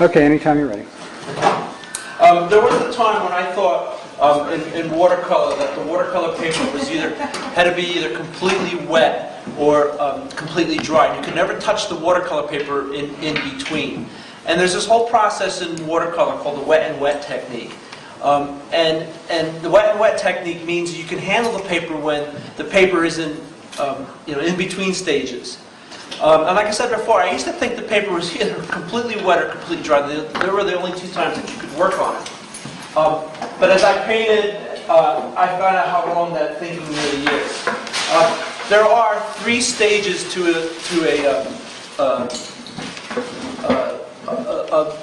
Okay, anytime you're ready. There was a time when I thought in watercolor that the watercolor paper was had to be either completely wet or completely dry. You could never touch the watercolor paper in between. And there's this whole process in watercolor called the wet and wet technique. And the wet and wet technique means you can handle the paper when the paper is in between stages. And like I said before, I used to think the paper was either completely wet or completely dry. They were the only two times that you could work on it. But as I painted, I found out how wrong that thinking really is. There are three stages to a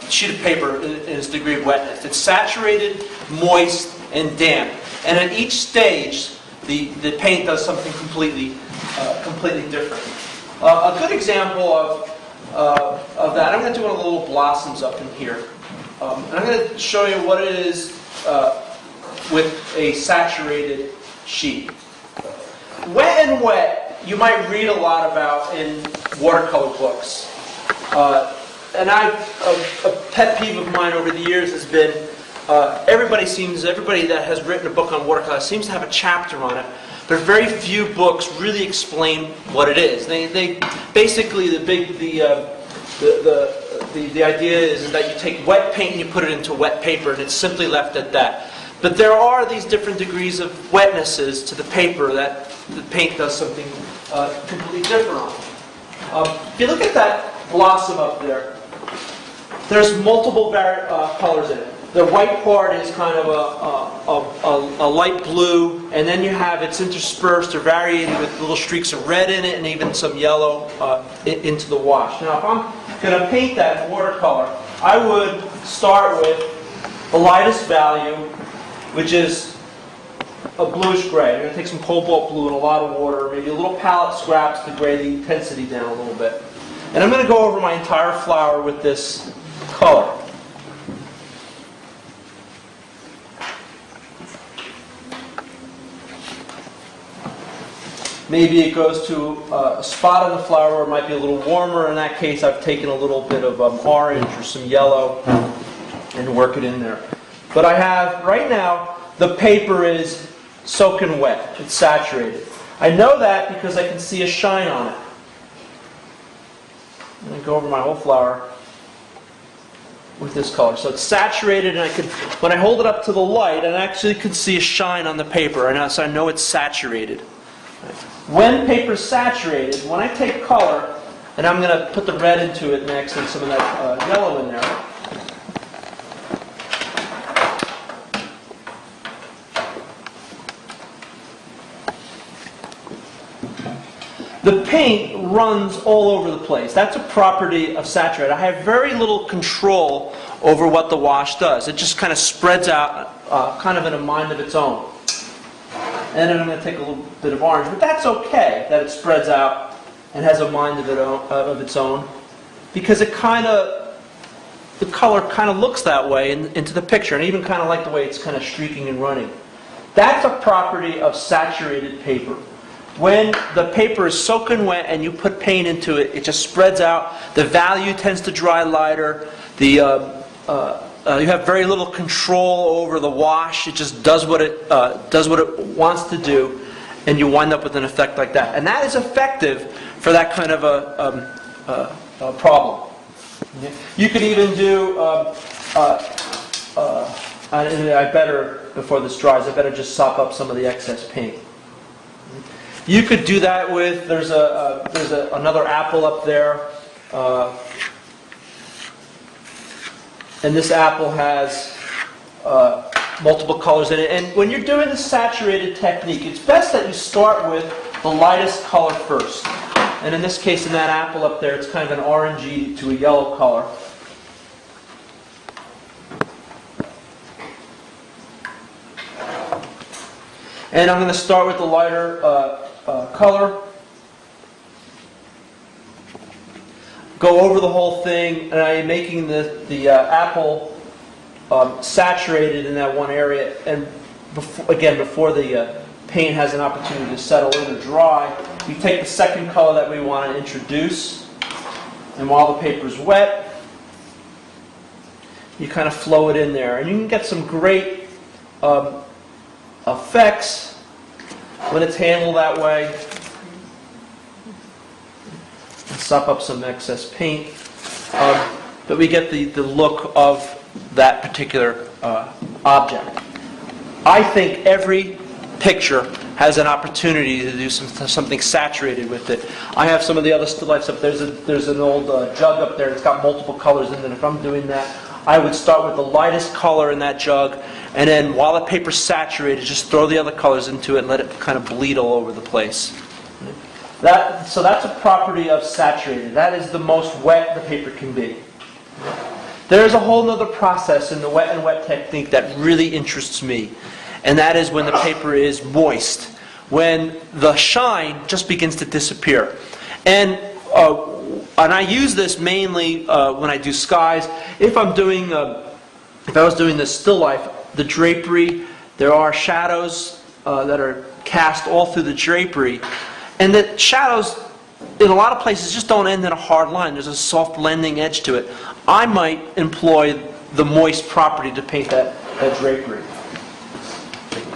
sheet of paper in its degree of wetness. It's saturated, moist, and damp. And at each stage, the paint does something completely different. A good example of that, I'm going to do one of the little blossoms up in here. And I'm going to show you what it is with a saturated sheet. Wet and wet, you might read a lot about in watercolor books. And a pet peeve of mine over the years has been everybody that has written a book on watercolor seems to have a chapter on it. But very few books really explain what it is. They basically the idea is that you take wet paint and you put it into wet paper, and it's simply left at that. But there are these different degrees of wetnesses to the paper that the paint does something completely different on. If you look at that blossom up there, there's multiple colors in it. The white part is kind of a light blue, and then you have it's interspersed or variated with little streaks of red in it and even some yellow into the wash. Now, if I'm going to paint that in watercolor, I would start with the lightest value, which is a bluish gray. I'm going to take some cobalt blue and a lot of water, maybe a little palette scraps to gray the intensity down a little bit. And I'm going to go over my entire flower with this color. Maybe it goes to a spot on the flower where it might be a little warmer. In that case, I've taken a little bit of orange or some yellow and work it in there. But I have, right now, the paper is soaking wet. It's saturated. I know that because I can see a shine on it. I'm going to go over my whole flower with this color. So it's saturated, and when I hold it up to the light, I actually can see a shine on the paper, so I know it's saturated. When paper's saturated, when I take color, and I'm going to put the red into it next and some of that yellow in there. The paint runs all over the place. That's a property of saturated. I have very little control over what the wash does. It just kind of spreads out kind of in a mind of its own. And then I'm going to take a little bit of orange. But that's okay that it spreads out and has a mind of its own, because the color kind of looks that way into the picture. And I even kind of like the way it's kind of streaking and running. That's a property of saturated paper. When the paper is soaking wet and you put paint into it, it just spreads out. The value tends to dry lighter. You have very little control over the wash. It just does what it wants to do, and you wind up with an effect like that. And that is effective for that kind of a problem. You could even do. I better, before this dries, I better just sop up some of the excess paint. You could do that with. There's another apple up there. And this apple has multiple colors in it. And when you're doing the saturated technique, it's best that you start with the lightest color first. And in this case, in that apple up there, it's kind of an orangey to a yellow color. And I'm going to start with the lighter color. Go over the whole thing, and I'm making the apple saturated in that one area. And before the paint has an opportunity to settle in or dry, we take the second color that we want to introduce, and while the paper's wet, you kind of flow it in there. And you can get some great effects when it's handled that way. Suck up some excess paint. But we get the look of that particular object. I think every picture has an opportunity to do something saturated with it. I have some of the other still lifes up there. There's an old jug up there that's got multiple colors in it. If I'm doing that, I would start with the lightest color in that jug, and then while the paper's saturated, just throw the other colors into it and let it kind of bleed all over the place. So that's a property of saturated. That is the most wet the paper can be. There's a whole other process in the wet and wet technique that really interests me. And that is when the paper is moist, when the shine just begins to disappear. And I use this mainly when I do skies. If I was doing this still life, the drapery, there are shadows that are cast all through the drapery. And the shadows, in a lot of places, just don't end in a hard line. There's a soft blending edge to it. I might employ the moist property to paint that drapery.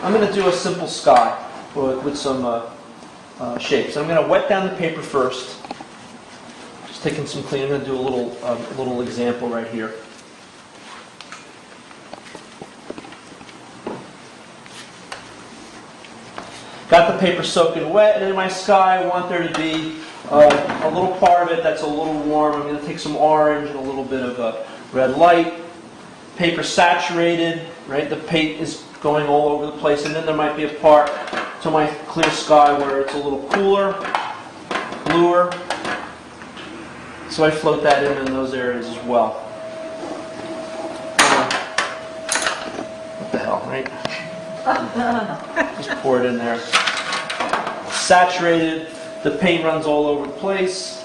I'm going to do a simple sky with some shapes. I'm going to wet down the paper first. Just taking some clean. I'm going to do a little example right here. Got the paper soaking wet, and in my sky I want there to be a little part of it that's a little warm. I'm going to take some orange and a little bit of a red light. Paper saturated, right? The paint is going all over the place, and then there might be a part to my clear sky where it's a little cooler, bluer. So I float that in those areas as well. What the hell, right? Just pour it in there. Saturated, the paint runs all over the place.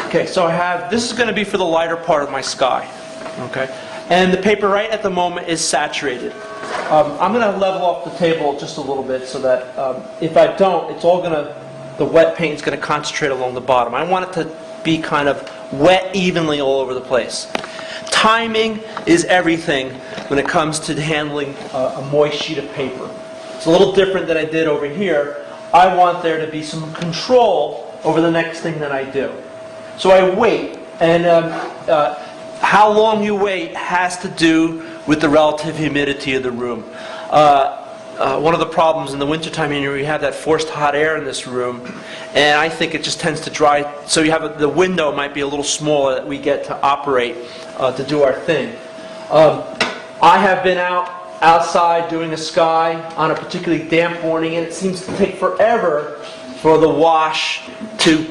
Okay, so I have, this is going to be for the lighter part of my sky. Okay, and the paper right at the moment is saturated. I'm going to level off the table just a little bit so that if I don't, it's all going to, the wet paint is going to concentrate along the bottom. I want it to be kind of wet evenly all over the place. Timing is everything when it comes to handling a moist sheet of paper. It's a little different than I did over here. I want there to be some control over the next thing that I do. So I wait, and how long you wait has to do with the relative humidity of the room. One of the problems in the wintertime, you have that forced hot air in this room, and I think it just tends to dry. So you have the window might be a little smaller that we get to operate to do our thing. I have been outside doing a sky on a particularly damp morning, and it seems to take forever for the wash to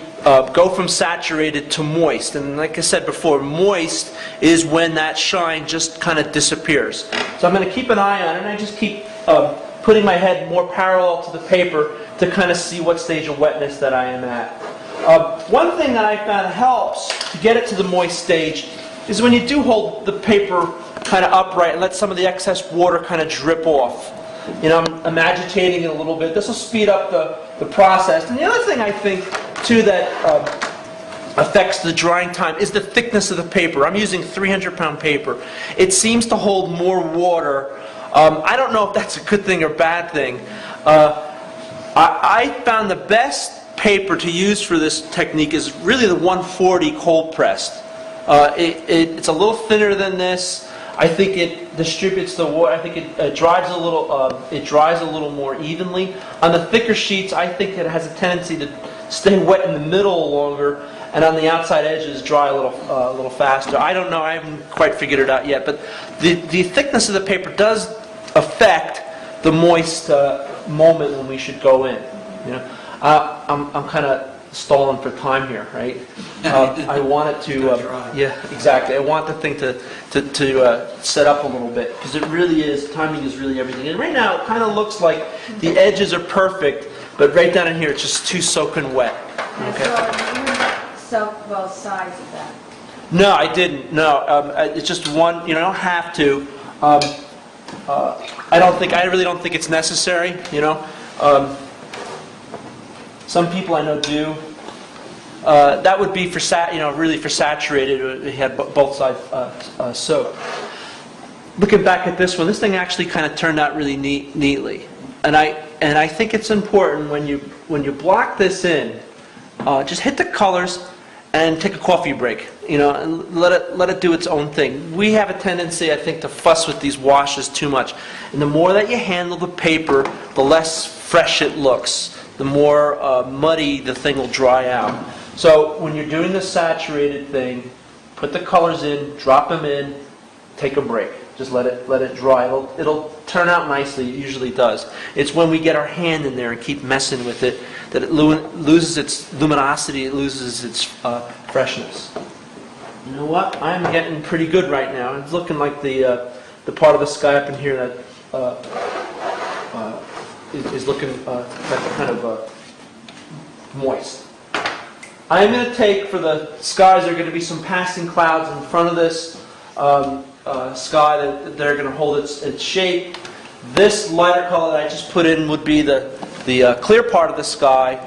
go from saturated to moist. And like I said before, moist is when that shine just kind of disappears. So I'm going to keep an eye on it, and I just keep putting my head more parallel to the paper to kind of see what stage of wetness that I am at. One thing that I found helps to get it to the moist stage is when you do hold the paper kind of upright and let some of the excess water kind of drip off. You know, I'm agitating it a little bit. This will speed up the process. And the other thing I think, too, that affects the drying time is the thickness of the paper. I'm using 300-pound paper. It seems to hold more water. I don't know if that's a good thing or bad thing. I found the best paper to use for this technique is really the 140 cold pressed. It's a little thinner than this. I think it distributes the water. I think it dries a little. It dries a little more evenly. On the thicker sheets, I think it has a tendency to stay wet in the middle longer, and on the outside edges dry a little faster. I don't know. I haven't quite figured it out yet. But the thickness of the paper does affect the moist moment when we should go in. You know, I'm kind of stalling for time here, right? I want it to, yeah, exactly. I want the thing to set up a little bit, because it really is, timing is really everything. And right now, it kind of looks like the edges are perfect, but right down in here, it's just too soaking wet. Okay. So you soaked both sides of that? No, I didn't. No, it's just one. You know, I don't have to. I really don't think it's necessary. You know, some people I know do. That would be for really for saturated. It had both sides soaked. Looking back at this one, this thing actually kind of turned out really neatly, and I think it's important when you block this in, just hit the colors and take a coffee break. You know, and let it do its own thing. We have a tendency, I think, to fuss with these washes too much, and the more that you handle the paper, the less fresh it looks. The more muddy the thing will dry out. So when you're doing the saturated thing, put the colors in, drop them in, take a break. Just let it dry. It'll turn out nicely. It usually does. It's when we get our hand in there and keep messing with it that it loses its luminosity. It loses its freshness. You know what? I'm getting pretty good right now. It's looking like the part of the sky up in here that is looking kind of moist. I'm going to take, for the skies, there are going to be some passing clouds in front of this sky that are going to hold its shape. This lighter color that I just put in would be the clear part of the sky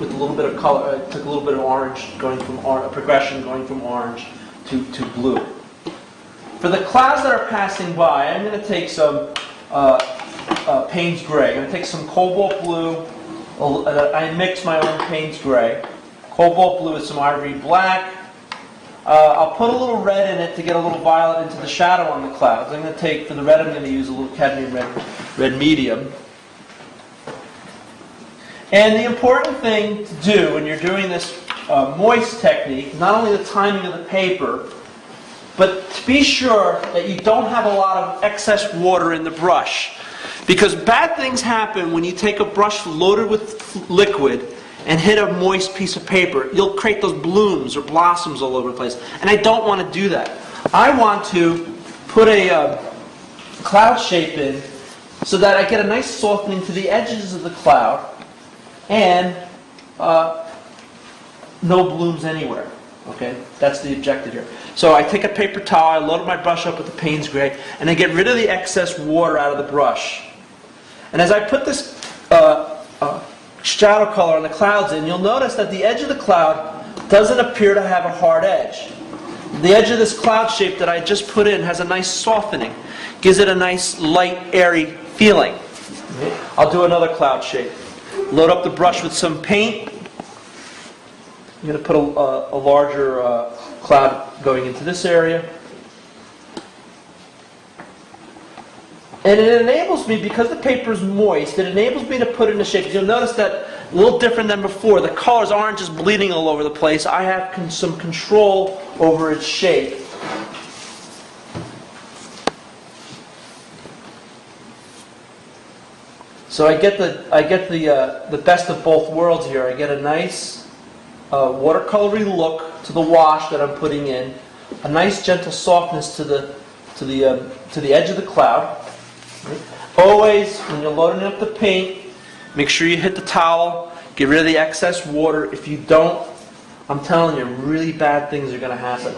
with a little bit of color. I took a little bit of orange, going from a progression going from orange to blue. For the clouds that are passing by, I'm going to take some Payne's Gray. I'm going to take some cobalt blue. I mix my own Payne's Gray. Cobalt blue with some ivory black. I'll put a little red in it to get a little violet into the shadow on the clouds. I'm going to take, for the red, I'm going to use a little cadmium red medium. And the important thing to do when you're doing this moist technique is not only the timing of the paper, but to be sure that you don't have a lot of excess water in the brush. Because bad things happen when you take a brush loaded with liquid and hit a moist piece of paper. You'll create those blooms or blossoms all over the place. And I don't want to do that. I want to put a cloud shape in so that I get a nice softening to the edges of the cloud and no blooms anywhere. Okay, that's the objective here. So I take a paper towel, I load my brush up with the Payne's Gray, and I get rid of the excess water out of the brush. And as I put this shadow color on the clouds in, you'll notice that the edge of the cloud doesn't appear to have a hard edge. The edge of this cloud shape that I just put in has a nice softening. Gives it a nice light, airy feeling. I'll do another cloud shape. Load up the brush with some paint. I'm going to put a larger cloud going into this area. And it enables me, because the paper is moist, it enables me to put it in a shape. You'll notice that a little different than before. The colors aren't just bleeding all over the place. I have some control over its shape. So I get the best of both worlds here. I get a nice watercolory look to the wash that I'm putting in, a nice gentle softness to the edge of the cloud. Always, when you're loading up the paint, make sure you hit the towel, get rid of the excess water. If you don't, I'm telling you, really bad things are going to happen.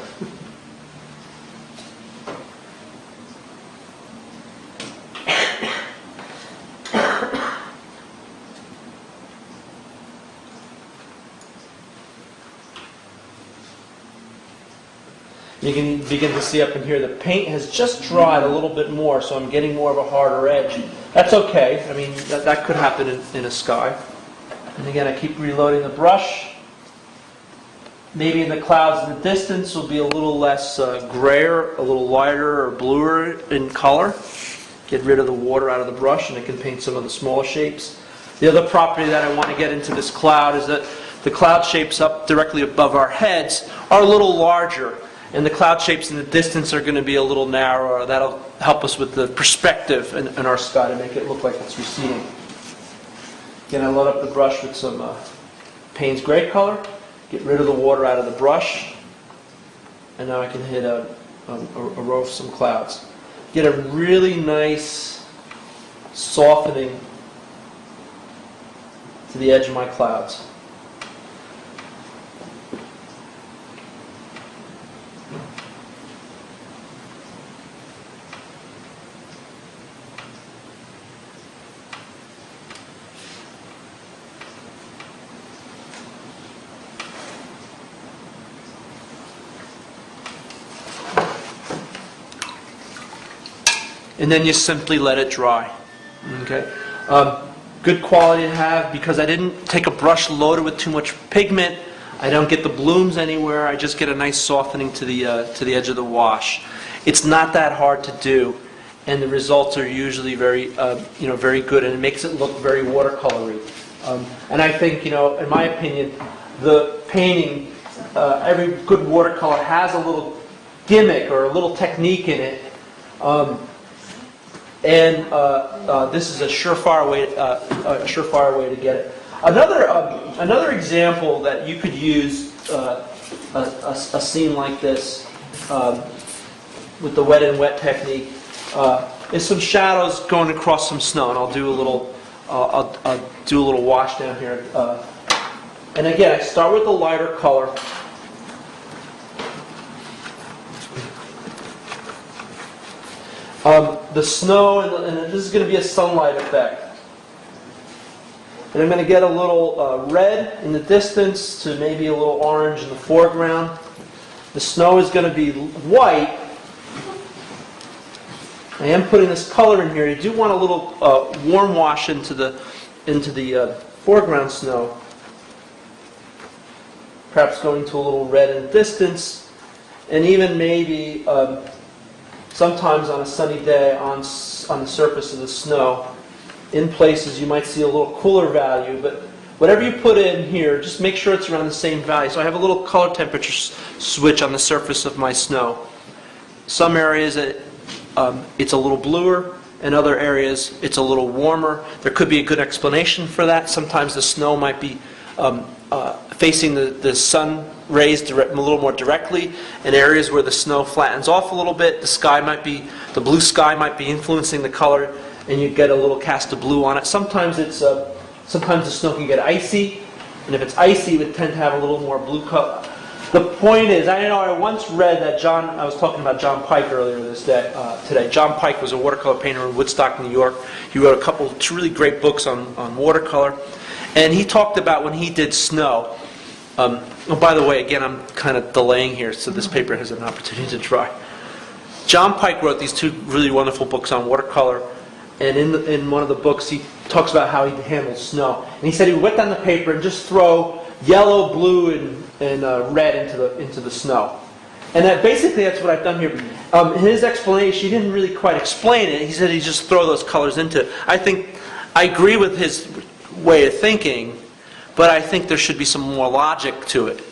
You can begin to see up in here the paint has just dried a little bit more, so I'm getting more of a harder edge. That's okay. I mean, that could happen in a sky. And again, I keep reloading the brush. Maybe in the clouds in the distance will be a little less grayer, a little lighter or bluer in color. Get rid of the water out of the brush, and it can paint some of the smaller shapes. The other property that I want to get into this cloud is that the cloud shapes up directly above our heads are a little larger. And the cloud shapes in the distance are going to be a little narrower. That'll help us with the perspective in our sky to make it look like it's receding. Again, I load up the brush with some Payne's gray color, get rid of the water out of the brush, and now I can hit a row of some clouds. Get a really nice softening to the edge of my clouds. And then you simply let it dry. Okay. Good quality to have because I didn't take a brush loaded with too much pigment. I don't get the blooms anywhere. I just get a nice softening to the edge of the wash. It's not that hard to do, and the results are usually very very good, and it makes it look very watercolory. And I think, in my opinion, the painting, every good watercolor has a little gimmick or a little technique in it. This is a surefire way to get it. Another example that you could use a scene like this with the wet and wet technique is some shadows going across some snow, and I'll do a little wash down here. And again, I start with the lighter color. The snow, and this is going to be a sunlight effect. And I'm going to get a little red in the distance to maybe a little orange in the foreground. The snow is going to be white. I am putting this color in here. You do want a little warm wash into the foreground snow. Perhaps going to a little red in the distance, and even maybe sometimes on a sunny day on the surface of the snow. In places you might see a little cooler value, but whatever you put in here, just make sure it's around the same value. So I have a little color temperature switch on the surface of my snow. Some areas it's a little bluer, and other areas it's a little warmer. There could be a good explanation for that. Sometimes the snow might be facing the sun rays a little more directly. In areas where the snow flattens off a little bit, the blue sky might be influencing the color, and you get a little cast of blue on it. Sometimes the snow can get icy, and if it's icy, it would tend to have a little more blue color. The point is, I once read that I was talking about John Pike earlier today. John Pike was a watercolor painter in Woodstock, New York. He wrote two really great books on watercolor. And he talked about when he did snow. By the way, again, I'm kind of delaying here so this paper has an opportunity to dry. John Pike wrote these two really wonderful books on watercolor. And in one of the books, he talks about how he handles snow. And he said he would wet down the paper and just throw yellow, blue, and red into the snow. And that's what I've done here. In his explanation, he didn't really quite explain it. He said he just throw those colors into it. I agree with his way of thinking, but I think there should be some more logic to it.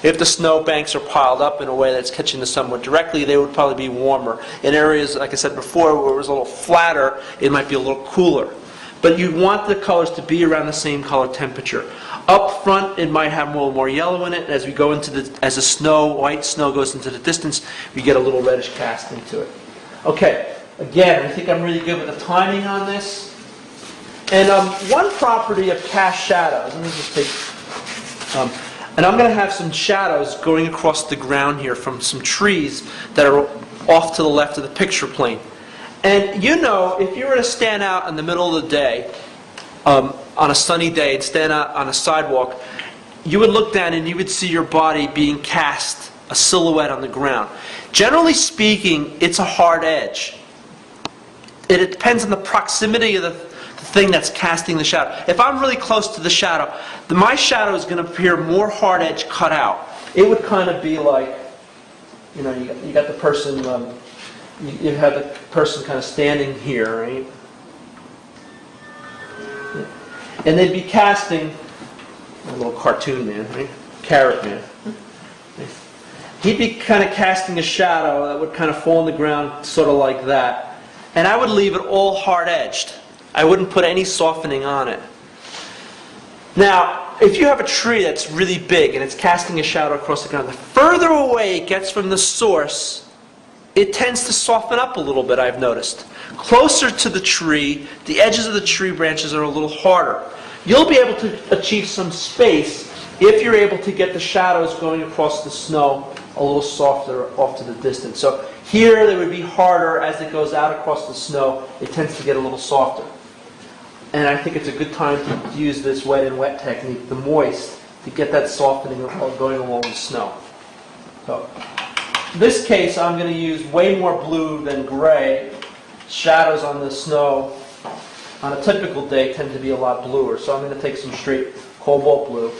If the snow banks are piled up in a way that's catching the sun more directly, they would probably be warmer. In areas, like I said before, where it was a little flatter, it might be a little cooler. But you want the colors to be around the same color temperature. Up front, it might have a little more yellow in it. As we go as the white snow goes into the distance, we get a little reddish cast into it. Okay, again, I think I'm really good with the timing on this. And one property of cast shadows, let me just take, and I'm going to have some shadows going across the ground here from some trees that are off to the left of the picture plane. And if you were to stand out in the middle of the day, on a sunny day, and stand out on a sidewalk, you would look down and you would see your body being cast, a silhouette on the ground. Generally speaking, it's a hard edge. It depends on the proximity of the thing that's casting the shadow. If I'm really close to the shadow, my shadow is going to appear more hard edge cut out. It would kind of be like, you got the person, you have the person kind of standing here, right? And they'd be casting, a little cartoon man, right? Carrot man. He'd be kind of casting a shadow that would kind of fall on the ground, sort of like that. And I would leave it all hard-edged. I wouldn't put any softening on it. Now, if you have a tree that's really big and it's casting a shadow across the ground, the further away it gets from the source, it tends to soften up a little bit, I've noticed. Closer to the tree, the edges of the tree branches are a little harder. You'll be able to achieve some space if you're able to get the shadows going across the snow a little softer off to the distance. So here they would be harder as it goes out across the snow. It tends to get a little softer. And I think it's a good time to use this wet and wet technique, the moist, to get that softening going along the snow. So, in this case, I'm going to use way more blue than gray. Shadows on the snow on a typical day tend to be a lot bluer, so I'm going to take some straight cobalt blue.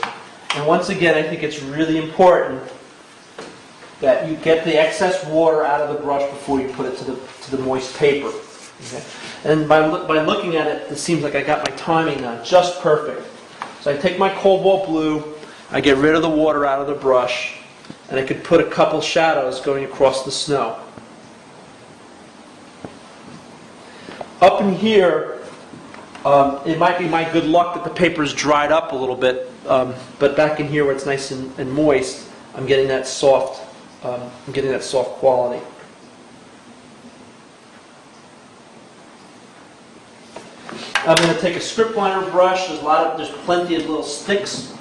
And once again, I think it's really important that you get the excess water out of the brush before you put it to the moist paper. Okay? And by looking at it, it seems like I got my timing now just perfect. So I take my cobalt blue, I get rid of the water out of the brush, and I could put a couple shadows going across the snow. Up in here, it might be my good luck that the paper's dried up a little bit, but back in here where it's nice and moist, I'm getting that soft quality. I'm going to take a script liner brush. There's plenty of little sticks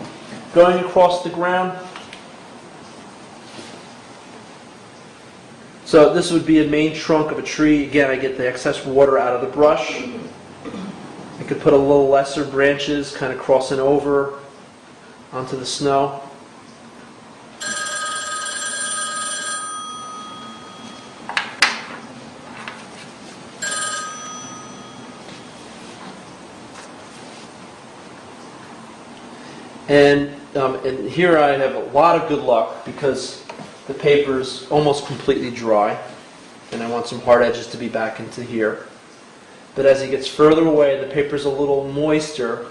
going across the ground. So this would be a main trunk of a tree. Again, I get the excess water out of the brush. I could put a little lesser branches kind of crossing over onto the snow. And here I have a lot of good luck because the paper's almost completely dry, and I want some hard edges to be back into here. But as it gets further away, the paper's a little moister.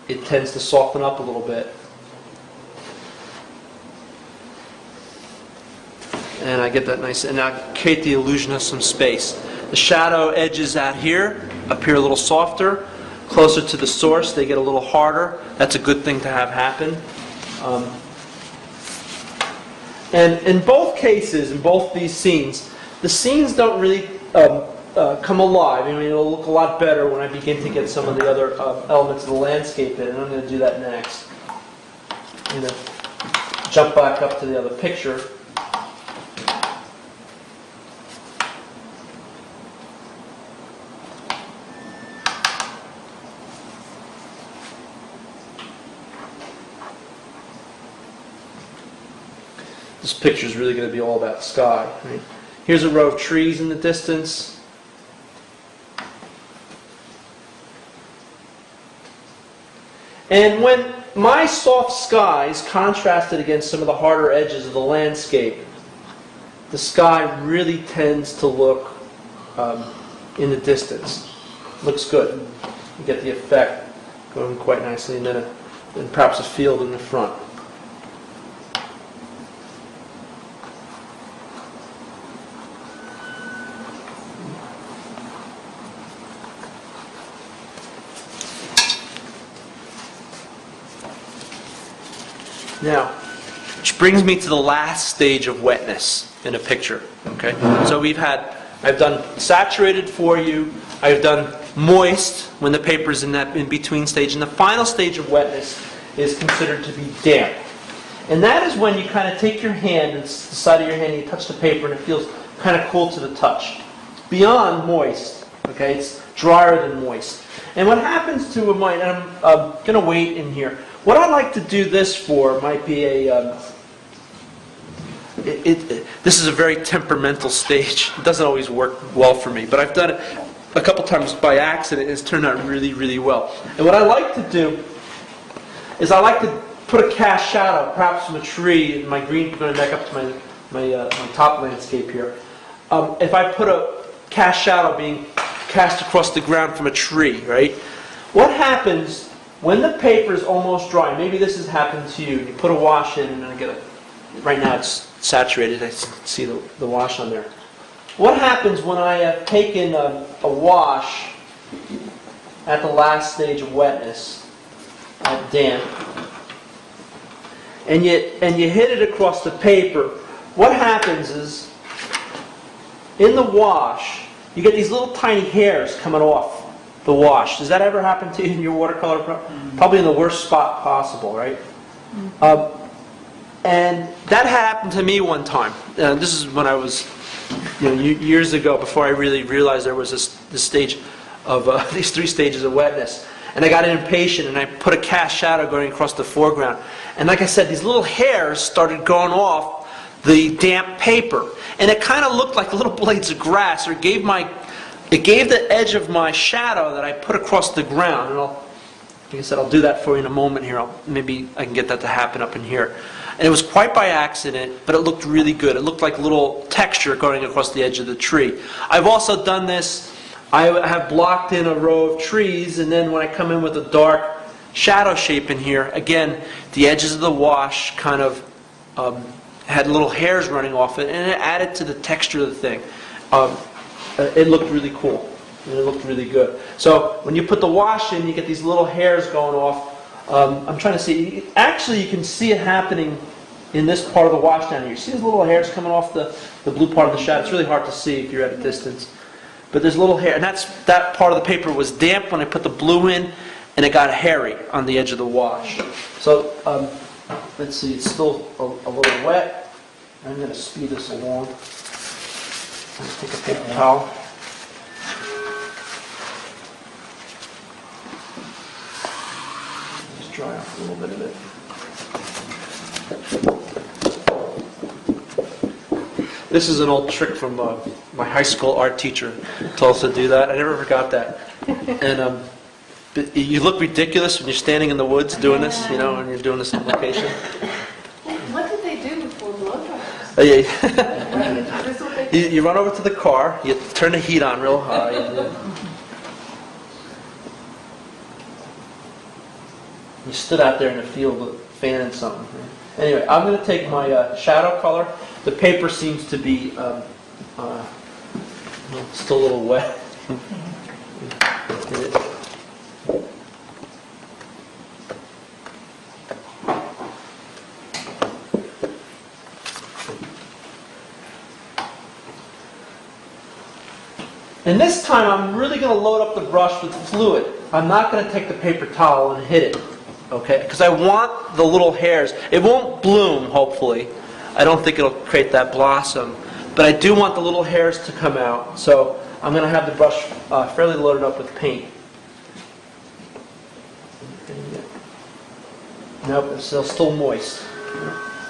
It tends to soften up a little bit. And I get that nice, and now create the illusion of some space. The shadow edges out here appear a little softer. Closer to the source, they get a little harder. That's a good thing to have happen. And in both cases, in both these scenes, the scenes don't really come alive. I mean, it'll look a lot better when I begin to get some of the other elements of the landscape in, and I'm going to do that next. I'm going to jump back up to the other picture. This picture is really going to be all about sky. Right? Here's a row of trees in the distance. And when my soft skies contrasted against some of the harder edges of the landscape, the sky really tends to look in the distance. Looks good. You get the effect going quite nicely, and then perhaps a field in the front. Now, which brings me to the last stage of wetness in a picture. Okay, so I've done saturated for you. I've done moist when the paper's in that in between stage, and the final stage of wetness is considered to be damp. And that is when you kind of take your hand and the side of your hand, and you touch the paper, and it feels kind of cool to the touch. It's beyond moist. Okay, it's drier than moist. And what happens to a mine? And I'm going to wait in here. What I like to do this for might be this is a very temperamental stage. It doesn't always work well for me, but I've done it a couple times by accident, and it's turned out really, really well. And what I like to do is I like to put a cast shadow, perhaps from a tree, and my green going back up to my top landscape here. If I put a cast shadow being cast across the ground from a tree, right? What happens when the paper is almost dry? Maybe this has happened to you. You put a wash in, and I get it. Right now it's saturated. I see the wash on there. What happens when I have taken a wash at the last stage of wetness, damp, and you hit it across the paper, what happens is, in the wash, you get these little tiny hairs coming off the wash. Does that ever happen to you in your watercolor? Probably in the worst spot possible, right? And that happened to me one time. This is when I was, years ago, before I really realized there was this stage of these 3 stages of wetness. And I got impatient, and I put a cast shadow going across the foreground. And like I said, these little hairs started going off the damp paper, and it kind of looked like little blades of grass, or it gave the edge of my shadow that I put across the ground. And like I said, I'll do that for you in a moment here. Maybe I can get that to happen up in here. And it was quite by accident, but it looked really good. It looked like little texture going across the edge of the tree. I've also done this. I have blocked in a row of trees, and then when I come in with a dark shadow shape in here, again, the edges of the wash kind of had little hairs running off it, and it added to the texture of the thing. It looked really cool, and it looked really good. So when you put the wash in, you get these little hairs going off. I'm trying to see. Actually, you can see it happening in this part of the wash down here. You see these little hairs coming off the blue part of the shadow? It's really hard to see if you're at a distance. But there's little hair, and that part of the paper was damp when I put the blue in, and it got hairy on the edge of the wash. So let's see, it's still a little wet. I'm going to speed this along. I'm going to take a paper towel. Just dry off a little bit of it. This is an old trick from my high school art teacher. Told us to do that. I never forgot that. And but you look ridiculous when you're standing in the woods doing this, and you're doing this on location. What did they do before blow dryers? You run over to the car, you turn the heat on real high. You stood out there in the field fanning something. Anyway, I'm going to take my shadow color. The paper seems to be still a little wet. And this time I'm really going to load up the brush with fluid. I'm not going to take the paper towel and hit it, okay? Because I want the little hairs. It won't bloom, hopefully. I don't think it'll create that blossom. But I do want the little hairs to come out. So I'm going to have the brush fairly loaded up with paint. Nope, it's still moist.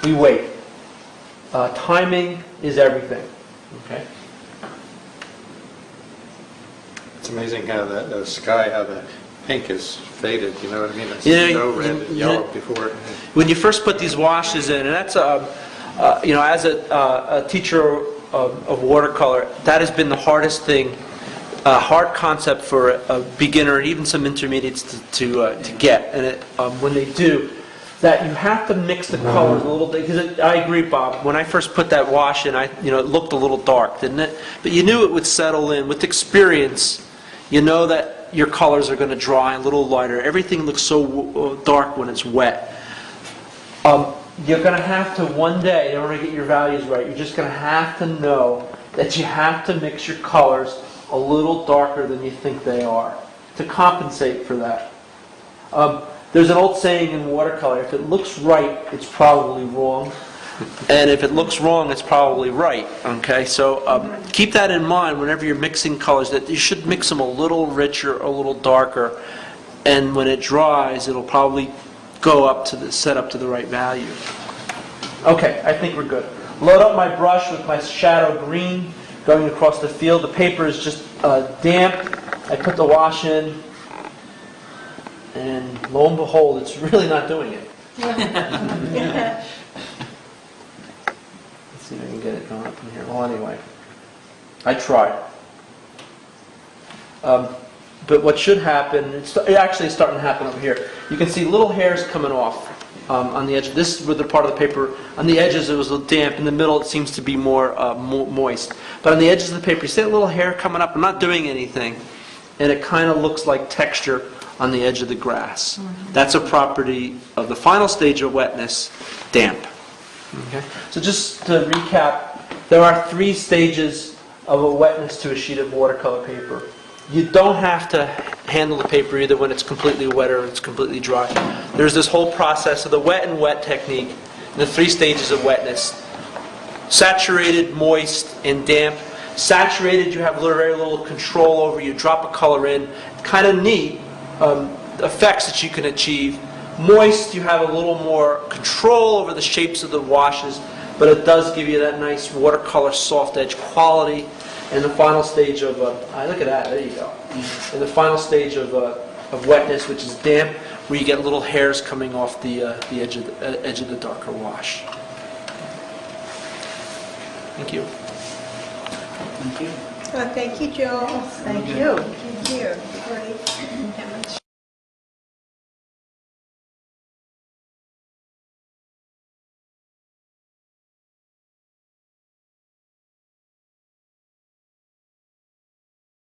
We wait. Timing is everything, okay? It's amazing how the sky, how the pink is faded, you know what I mean? It's Yeah, so red and yellow before. When you first put these washes in, and that's as a teacher of watercolor, that has been the hardest thing, hard concept for a beginner and even some intermediates to get. And when they do, that you have to mix the colors a little bit. Because I agree, Bob. When I first put that wash in, it looked a little dark, didn't it? But you knew it would settle in with experience. You know that your colors are going to dry a little lighter. Everything looks so dark when it's wet. You're going to have to, one day, in order to get your values right, you're just going to have to know that you have to mix your colors a little darker than you think they are to compensate for that. There's an old saying in watercolor, if it looks right, it's probably wrong. And if it looks wrong, it's probably right. Okay, so keep that in mind whenever you're mixing colors, that you should mix them a little richer, a little darker, and when it dries, it'll probably go up to set up to the right value. Okay, I think we're good. Load up my brush with my shadow green going across the field. The paper is just damp. I put the wash in, and lo and behold, it's really not doing it. Let's see if I can get it going up in here. Well, anyway, I tried. But what should happen, it actually is starting to happen over here. You can see little hairs coming off on the edge. This was the part of the paper. On the edges it was a little damp. In the middle it seems to be more moist. But on the edges of the paper, you see that little hair coming up. I'm not doing anything. And it kind of looks like texture on the edge of the grass. That's a property of the final stage of wetness, damp. Okay. So just to recap, there are 3 stages of a wetness to a sheet of watercolor paper. You don't have to handle the paper either when it's completely wet or it's completely dry. There's this whole process of the wet and wet technique, the 3 stages of wetness. Saturated, moist, and damp. Saturated, you have very little control over. You drop a color in. Kind of neat effects that you can achieve. Moist, you have a little more control over the shapes of the washes, but it does give you that nice watercolor soft edge quality. And the final stage of, look at that, there you go. And the final stage of wetness, which is damp, where you get little hairs coming off the edge of the darker wash. Thank you. Thank you, Joe. Thank you. Thank you. Great.